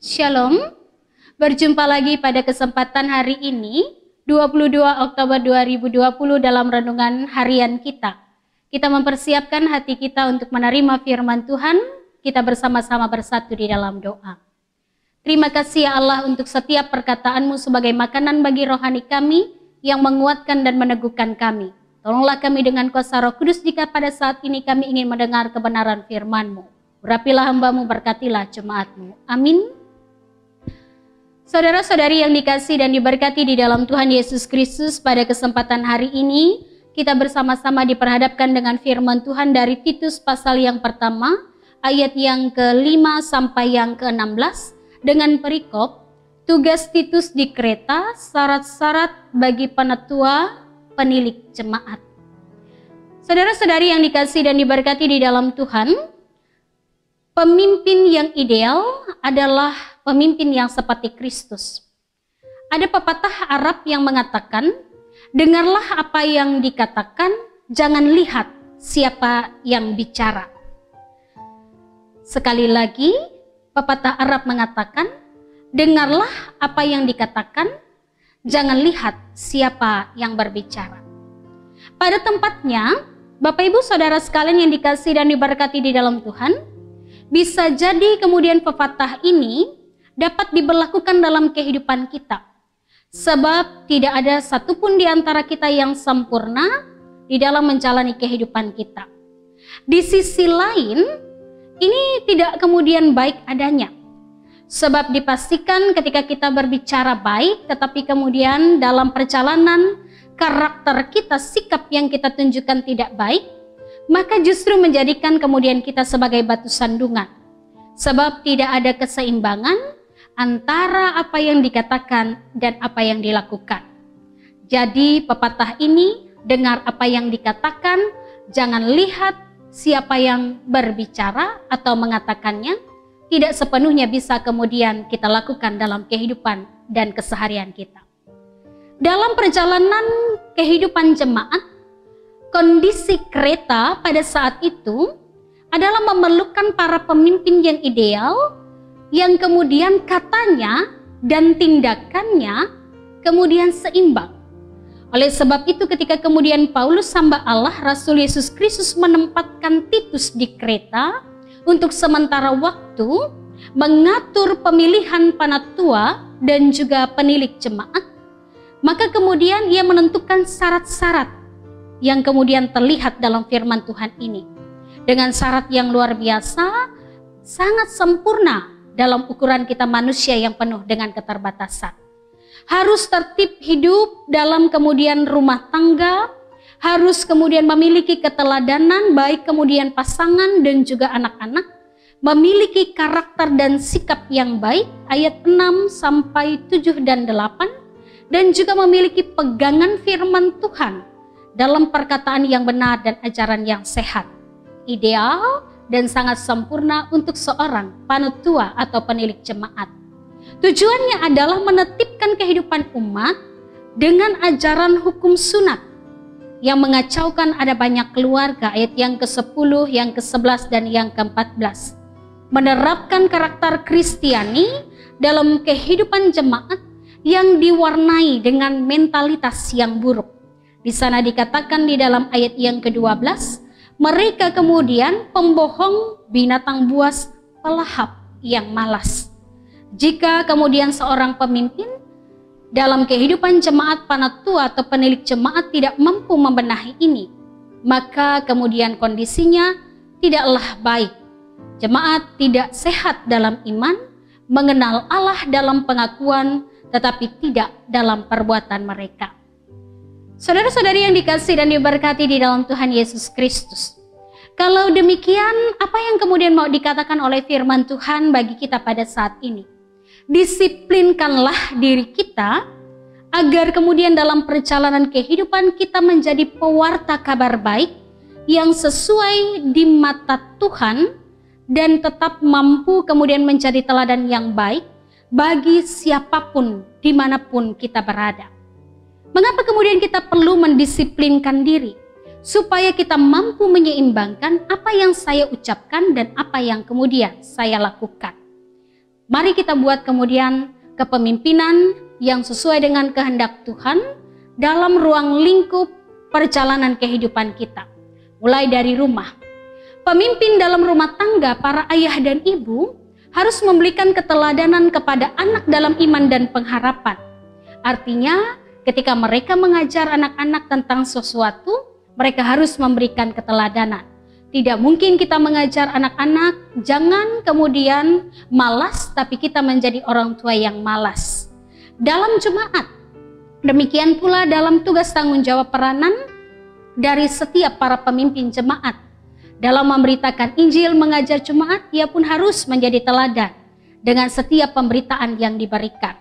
Shalom, berjumpa lagi pada kesempatan hari ini 22 Oktober 2020 dalam renungan harian kita. Kita mempersiapkan hati kita untuk menerima firman Tuhan. Kita bersama-sama bersatu di dalam doa. Terima kasih ya Allah untuk setiap perkataan-Mu sebagai makanan bagi rohani kami yang menguatkan dan meneguhkan kami. Tolonglah kami dengan kuasa Roh Kudus jika pada saat ini kami ingin mendengar kebenaran firman-Mu. Urapilah hamba-Mu, berkatilah jemaat-Mu. Amin. Saudara-saudari yang dikasih dan diberkati di dalam Tuhan Yesus Kristus, pada kesempatan hari ini kita bersama-sama diperhadapkan dengan firman Tuhan dari Titus pasal yang pertama, ayat yang ke-5 sampai yang ke-16 dengan perikop tugas Titus di Kreta, syarat-syarat bagi penetua penilik jemaat. Saudara-saudari yang dikasih dan diberkati di dalam Tuhan, pemimpin yang ideal adalah pemimpin yang seperti Kristus. Ada pepatah Arab yang mengatakan, dengarlah apa yang dikatakan, jangan lihat siapa yang bicara. Sekali lagi, pepatah Arab mengatakan, dengarlah apa yang dikatakan, jangan lihat siapa yang berbicara. Pada tempatnya, Bapak Ibu Saudara sekalian yang dikasih dan diberkati di dalam Tuhan, bisa jadi kemudian pepatah ini dapat diberlakukan dalam kehidupan kita. Sebab tidak ada satupun di antara kita yang sempurna di dalam menjalani kehidupan kita. Di sisi lain, ini tidak kemudian baik adanya. Sebab dipastikan ketika kita berbicara baik, tetapi kemudian dalam perjalanan karakter kita, sikap yang kita tunjukkan tidak baik, maka justru menjadikan kemudian kita sebagai batu sandungan. Sebab tidak ada keseimbangan antara apa yang dikatakan dan apa yang dilakukan. Jadi pepatah ini, dengar apa yang dikatakan, jangan lihat siapa yang berbicara atau mengatakannya, tidak sepenuhnya bisa kemudian kita lakukan dalam kehidupan dan keseharian kita. Dalam perjalanan kehidupan jemaat, kondisi Kreta pada saat itu adalah memerlukan para pemimpin yang ideal, yang kemudian katanya dan tindakannya kemudian seimbang. Oleh sebab itu ketika kemudian Paulus hamba Allah, Rasul Yesus Kristus menempatkan Titus di Kreta untuk sementara waktu mengatur pemilihan penatua dan juga penilik jemaat, maka kemudian ia menentukan syarat-syarat yang kemudian terlihat dalam firman Tuhan ini. Dengan syarat yang luar biasa, sangat sempurna dalam ukuran kita manusia yang penuh dengan keterbatasan. Harus tertib hidup dalam kemudian rumah tangga, harus kemudian memiliki keteladanan baik kemudian pasangan dan juga anak-anak, memiliki karakter dan sikap yang baik, ayat 6 sampai 7 dan 8, dan juga memiliki pegangan firman Tuhan dalam perkataan yang benar dan ajaran yang sehat. Ideal dan sangat sempurna untuk seorang panutua atau penilik jemaat. Tujuannya adalah menetipkan kehidupan umat dengan ajaran hukum sunat yang mengacaukan ada banyak keluarga, ayat yang ke-10, yang ke-11 dan yang ke-14. Menerapkan karakter Kristiani dalam kehidupan jemaat yang diwarnai dengan mentalitas yang buruk. Di sana dikatakan di dalam ayat yang ke-12, mereka kemudian pembohong, binatang buas, pelahap yang malas. Jika kemudian seorang pemimpin dalam kehidupan jemaat, penatua atau penilik jemaat tidak mampu membenahi ini, maka kemudian kondisinya tidaklah baik. Jemaat tidak sehat dalam iman, mengenal Allah dalam pengakuan, tetapi tidak dalam perbuatan mereka. Saudara-saudari yang dikasih dan diberkati di dalam Tuhan Yesus Kristus, kalau demikian, apa yang kemudian mau dikatakan oleh firman Tuhan bagi kita pada saat ini? Disiplinkanlah diri kita agar kemudian dalam perjalanan kehidupan kita menjadi pewarta kabar baik yang sesuai di mata Tuhan dan tetap mampu kemudian menjadi teladan yang baik bagi siapapun dimanapun kita berada. Mengapa kemudian kita perlu mendisiplinkan diri? Supaya kita mampu menyeimbangkan apa yang saya ucapkan dan apa yang kemudian saya lakukan. Mari kita buat kemudian kepemimpinan yang sesuai dengan kehendak Tuhan dalam ruang lingkup perjalanan kehidupan kita. Mulai dari rumah. Pemimpin dalam rumah tangga, para ayah dan ibu, harus memberikan keteladanan kepada anak dalam iman dan pengharapan. Artinya, ketika mereka mengajar anak-anak tentang sesuatu, mereka harus memberikan keteladanan. Tidak mungkin kita mengajar anak-anak, jangan kemudian malas, tapi kita menjadi orang tua yang malas. Dalam jemaat, demikian pula dalam tugas tanggung jawab peranan dari setiap para pemimpin jemaat. Dalam memberitakan Injil, mengajar jemaat, ia pun harus menjadi teladan dengan setiap pemberitaan yang diberikan.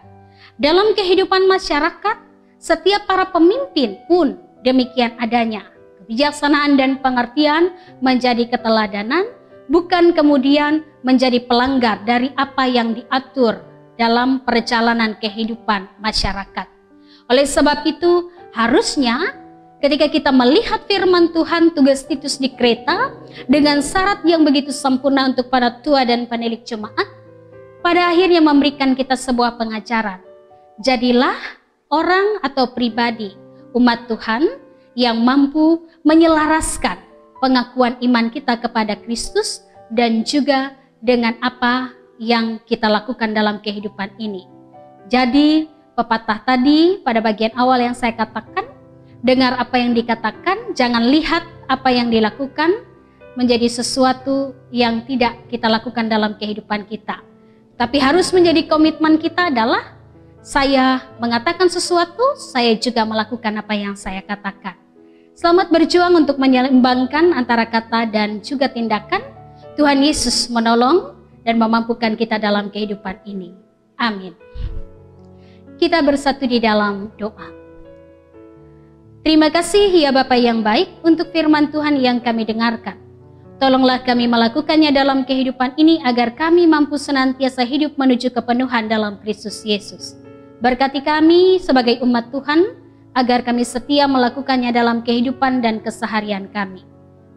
Dalam kehidupan masyarakat, setiap para pemimpin pun demikian adanya. Kebijaksanaan dan pengertian menjadi keteladanan, bukan kemudian menjadi pelanggar dari apa yang diatur dalam perjalanan kehidupan masyarakat. Oleh sebab itu, harusnya ketika kita melihat firman Tuhan, tugas Titus di Kreta dengan syarat yang begitu sempurna untuk para tua dan penilik jemaat, pada akhirnya memberikan kita sebuah pengajaran. Jadilah orang atau pribadi umat Tuhan yang mampu menyelaraskan pengakuan iman kita kepada Kristus dan juga dengan apa yang kita lakukan dalam kehidupan ini. Jadi pepatah tadi pada bagian awal yang saya katakan, dengar apa yang dikatakan, jangan lihat apa yang dilakukan menjadi sesuatu yang tidak kita lakukan dalam kehidupan kita. Tapi harus menjadi komitmen kita adalah, saya mengatakan sesuatu, saya juga melakukan apa yang saya katakan. Selamat berjuang untuk menyeimbangkan antara kata dan juga tindakan. Tuhan Yesus menolong dan memampukan kita dalam kehidupan ini. Amin. Kita bersatu di dalam doa. Terima kasih ya Bapa yang baik untuk firman Tuhan yang kami dengarkan. Tolonglah kami melakukannya dalam kehidupan ini agar kami mampu senantiasa hidup menuju kepenuhan dalam Kristus Yesus. Berkati kami sebagai umat Tuhan, agar kami setia melakukannya dalam kehidupan dan keseharian kami.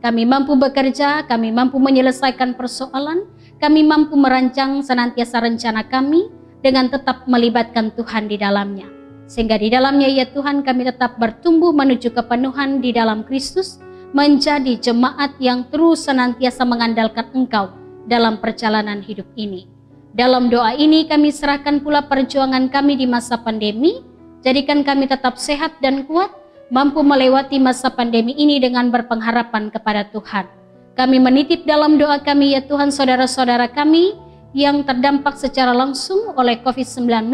Kami mampu bekerja, kami mampu menyelesaikan persoalan, kami mampu merancang senantiasa rencana kami dengan tetap melibatkan Tuhan di dalamnya. Sehingga di dalamnya ya Tuhan kami tetap bertumbuh menuju kepenuhan di dalam Kristus, menjadi jemaat yang terus senantiasa mengandalkan Engkau dalam perjalanan hidup ini. Dalam doa ini kami serahkan pula perjuangan kami di masa pandemi. Jadikan kami tetap sehat dan kuat, mampu melewati masa pandemi ini dengan berpengharapan kepada Tuhan. Kami menitip dalam doa kami ya Tuhan saudara-saudara kami yang terdampak secara langsung oleh COVID-19.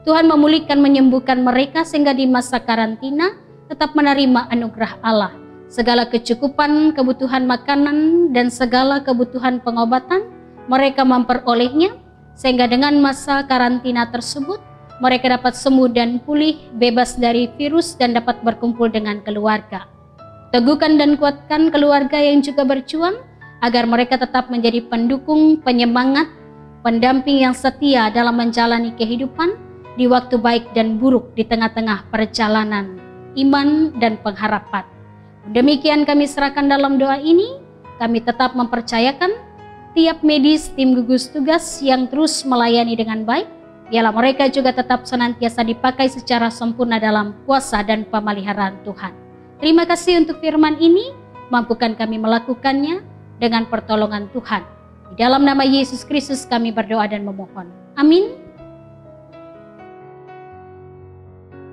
Tuhan memulihkan, menyembuhkan mereka sehingga di masa karantina tetap menerima anugerah Allah. Segala kecukupan kebutuhan makanan dan segala kebutuhan pengobatan mereka memperolehnya, sehingga dengan masa karantina tersebut mereka dapat sembuh dan pulih, bebas dari virus dan dapat berkumpul dengan keluarga. Teguhkan dan kuatkan keluarga yang juga berjuang agar mereka tetap menjadi pendukung, penyemangat, pendamping yang setia dalam menjalani kehidupan di waktu baik dan buruk di tengah-tengah perjalanan iman dan pengharapan. Demikian kami serahkan dalam doa ini, kami tetap mempercayakan tiap medis, tim gugus tugas yang terus melayani dengan baik, biarlah mereka juga tetap senantiasa dipakai secara sempurna dalam kuasa dan pemeliharaan Tuhan. Terima kasih untuk firman ini, mampukan kami melakukannya dengan pertolongan Tuhan. Di dalam nama Yesus Kristus kami berdoa dan memohon. Amin.